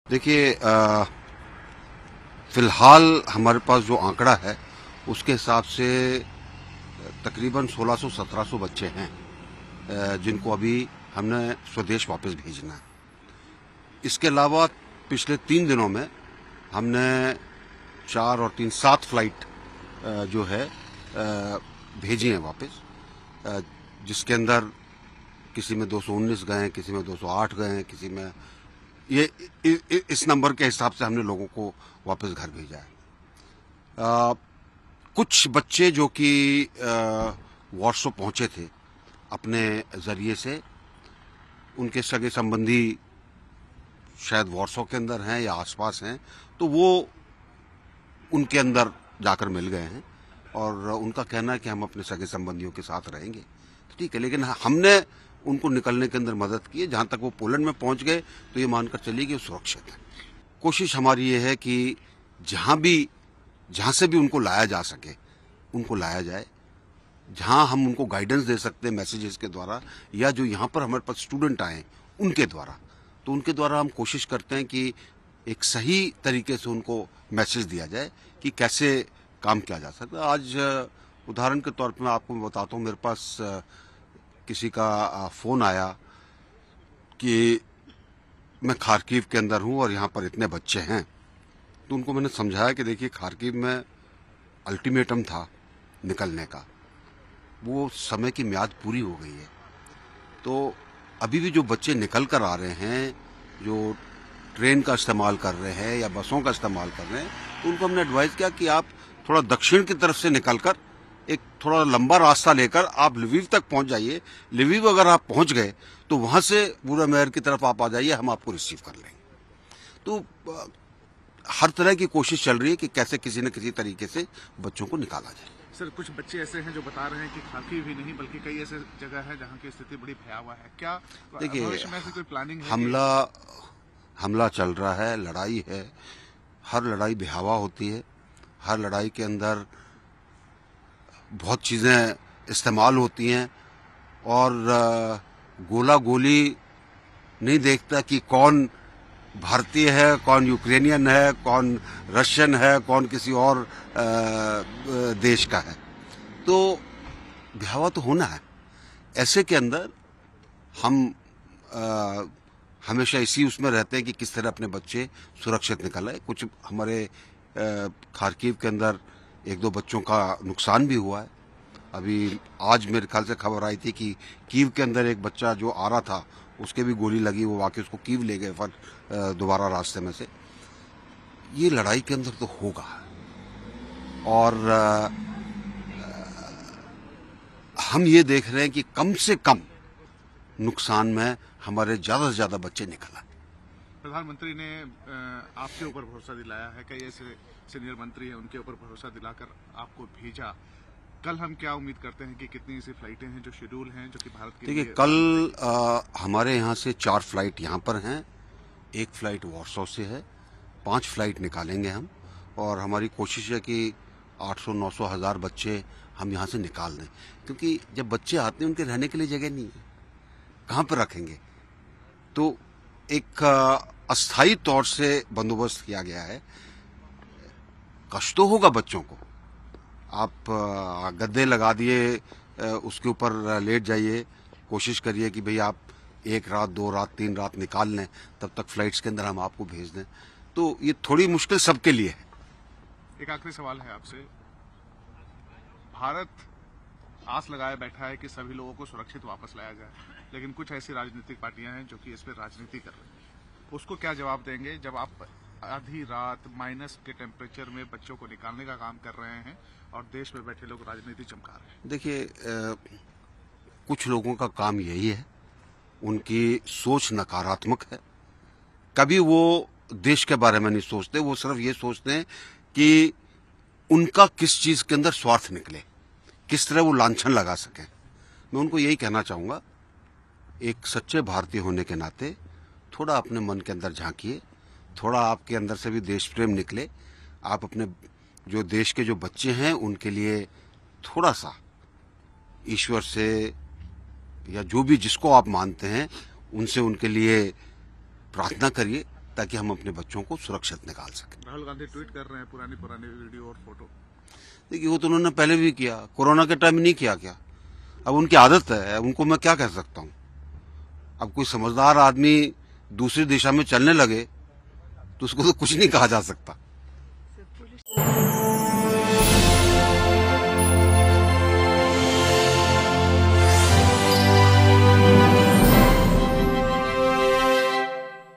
देखिए, फिलहाल हमारे पास जो आंकड़ा है उसके हिसाब से तकरीबन 1600-1700 बच्चे हैं जिनको अभी हमने स्वदेश वापस भेजना है। इसके अलावा पिछले 3 दिनों में हमने 4 और 3 7 फ्लाइट जो है भेजी हैं वापस, जिसके अंदर किसी में 219 गए, किसी में 208 गए, किसी में ये इस नंबर के हिसाब से हमने लोगों को वापस घर भेजा है। कुछ बच्चे जो कि वॉर्सो पहुंचे थे अपने जरिए से, उनके सगे संबंधी शायद वॉर्सो के अंदर हैं या आसपास हैं, तो वो उनके अंदर जाकर मिल गए हैं और उनका कहना है कि हम अपने सगे संबंधियों के साथ रहेंगे। ठीक है, लेकिन हमने उनको निकलने के अंदर मदद की है। जहां तक वो पोलैंड में पहुंच गए तो ये मानकर चलिए कि वो सुरक्षित है। कोशिश हमारी ये है कि जहां से भी उनको लाया जा सके उनको लाया जाए। जहां हम उनको गाइडेंस दे सकते हैं मैसेजेस के द्वारा, या जो यहाँ पर हमारे पास स्टूडेंट आए उनके द्वारा, तो उनके द्वारा हम कोशिश करते हैं कि एक सही तरीके से उनको मैसेज दिया जाए कि कैसे काम किया जा सकता है। आज उदाहरण के तौर पर मैं आपको बताता हूँ, मेरे पास किसी का फोन आया कि मैं खारकीव के अंदर हूँ और यहाँ पर इतने बच्चे हैं। तो उनको मैंने समझाया कि देखिए, खारकीव में अल्टीमेटम था निकलने का, वो समय की म्याद पूरी हो गई है। तो अभी भी जो बच्चे निकल कर आ रहे हैं, जो ट्रेन का इस्तेमाल कर रहे हैं या बसों का इस्तेमाल कर रहे हैं, तो उनको हमने एडवाइस किया कि आप थोड़ा दक्षिण की तरफ से निकलकर एक थोड़ा लंबा रास्ता लेकर आप लवीव तक पहुंच जाइए। लवीव अगर आप पहुंच गए तो वहां से बुरामेर की तरफ आप आ जाइए, हम आपको रिसीव कर लेंगे। तो हर तरह की कोशिश चल रही है कि कैसे किसी न किसी तरीके से बच्चों को निकाला जाए। सर, कुछ बच्चे ऐसे हैं जो बता रहे हैं कि खारकीव ही नहीं बल्कि कई ऐसे जगह है जहां की स्थिति बड़ी भयावह है। क्या भविष्य में ऐसी कोई प्लानिंग है? हमला चल रहा है, लड़ाई है। हर लड़ाई भयावह होती है। हर लड़ाई के अंदर बहुत चीजें इस्तेमाल होती हैं और गोला गोली नहीं देखता कि कौन भारतीय है, कौन यूक्रेनियन है, कौन रशियन है, कौन किसी और देश का है। तो भयावह तो होना है। ऐसे के अंदर हम हमेशा इसी उसमें रहते हैं कि किस तरह अपने बच्चे सुरक्षित निकल आए। कुछ हमारे खारकीव के अंदर 1-2 बच्चों का नुकसान भी हुआ है। अभी आज मेरे ख्याल से खबर आई थी कि कीव के अंदर एक बच्चा जो आ रहा था उसके भी गोली लगी, वो वाकई उसको कीव ले गए फिर दोबारा रास्ते में से। ये लड़ाई के अंदर तो होगा और हम ये देख रहे हैं कि कम से कम नुकसान में हमारे ज्यादा से ज्यादा बच्चे निकल आए। प्रधानमंत्री ने आपके ऊपर भरोसा दिलाया है, कई ऐसे सीनियर मंत्री हैं उनके ऊपर भरोसा दिलाकर आपको भेजा। कल हम क्या उम्मीद करते हैं कि कितनी ऐसी फ्लाइटें हैं जो शेड्यूल हैं जो कि भारत के लिए? देखिए, कल हमारे यहाँ से 4 फ्लाइट यहाँ पर हैं, 1 फ्लाइट वॉर्सो से है, 5 फ्लाइट निकालेंगे हम। और हमारी कोशिश है कि 800, 900, 1000 बच्चे हम यहाँ से निकाल दें, क्योंकि जब बच्चे आते हैं उनके रहने के लिए जगह नहीं है, कहाँ पर रखेंगे। तो एक अस्थायी तौर से बंदोबस्त किया गया है। कष्ट तो होगा बच्चों को। आप गद्दे लगा दिए, उसके ऊपर लेट जाइए, कोशिश करिए कि भाई आप 1 रात, 2 रात, 3 रात निकाल लें, तब तक फ्लाइट्स के अंदर हम आपको भेज दें। तो ये थोड़ी मुश्किल सबके लिए है। एक आखिरी सवाल है आपसे। भारत आस लगाए बैठा है कि सभी लोगों को सुरक्षित वापस लाया जाए, लेकिन कुछ ऐसी राजनीतिक पार्टियां हैं जो कि इस पर राजनीति कर रही हैं। उसको क्या जवाब देंगे जब आप आधी रात माइनस के टेम्परेचर में बच्चों को निकालने का काम कर रहे हैं और देश में बैठे लोग राजनीति चमका रहे हैं? देखिए, कुछ लोगों का काम यही है, उनकी सोच नकारात्मक है। कभी वो देश के बारे में नहीं सोचते, वो सिर्फ ये सोचते हैं कि उनका किस चीज के अंदर स्वार्थ निकले, किस तरह वो लांछन लगा सके। मैं उनको यही कहना चाहूंगा, एक सच्चे भारतीय होने के नाते थोड़ा अपने मन के अंदर झांकिए, थोड़ा आपके अंदर से भी देश प्रेम निकले। आप अपने जो देश के जो बच्चे हैं उनके लिए थोड़ा सा ईश्वर से या जो भी जिसको आप मानते हैं उनसे उनके लिए प्रार्थना करिए, ताकि हम अपने बच्चों को सुरक्षित निकाल सकें। राहुल गांधी ट्वीट कर रहे हैं पुरानी पुरानी वीडियो और फोटो। देखिए, वो तो उन्होंने पहले भी किया, कोरोना के टाइम नहीं किया क्या? अब उनकी आदत है, उनको मैं क्या कह सकता हूँ। अब कोई समझदार आदमी दूसरी दिशा में चलने लगे तो उसको तो कुछ नहीं कहा जा सकता।